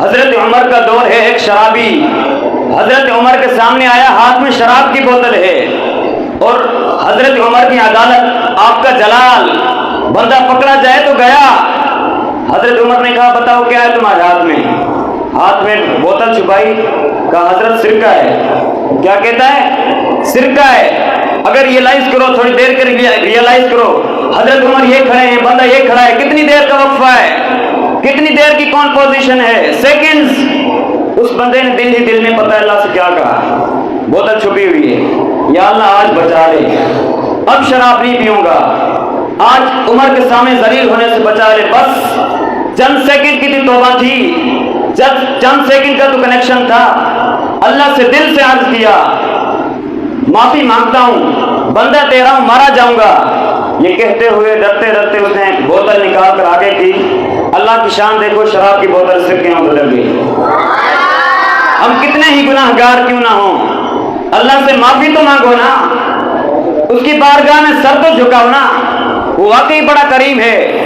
حضرت عمر کا دور ہے، ایک شرابی حضرت عمر کے سامنے آیا، ہاتھ میں شراب کی بوتل ہے، اور حضرت عمر کی عدالت، آپ کا جلال، بندہ پکڑا جائے تو گیا۔ حضرت عمر نے کہا بتاؤ کیا ہے تمہارے ہاتھ میں بوتل چھپائی، کہا حضرت سرکہ ہے۔ کیا کہتا ہے؟ سرکہ ہے۔ اگر ریئلائز کرو، تھوڑی دیر کے ریئلائز کرو، حضرت عمر یہ کھڑے ہیں، بندہ یہ کھڑا ہے، کتنی دیر کا وقفہ ہے، کتنی دیر کی کون پوزیشن ہے، سیکنڈز۔ اس بندے نے دل ہی دل میں پتہ اللہ سے کیا کہا، بوتل چھپی ہوئی ہے، یا اللہ آج بچا لے، اب شراب نہیں پیوں گا، آج عمر کے سامنے ذلیل ہونے سے بچا لے۔ بس چند سیکنڈ کی توبہ تھی، چند سیکنڈ کا تو کنیکشن تھا۔ اللہ سے دل سے عرض کیا معافی مانگتا ہوں، بندہ تیرا ہوں، مارا جاؤں گا۔ یہ کہتے ہوئے ڈرتے ڈرتے اس نے بوتل نکال کر آگے کی۔ اللہ کی شان دیکھو، شراب کی بوتل سرکے میں بدل گئی۔ ہم کتنے ہی گناہ گار کیوں نہ ہوں، اللہ سے معافی تو مانگو نا، اس کی بارگاہ میں سر تو جھکاؤ نا، وہ واقعی بڑا کریم ہے۔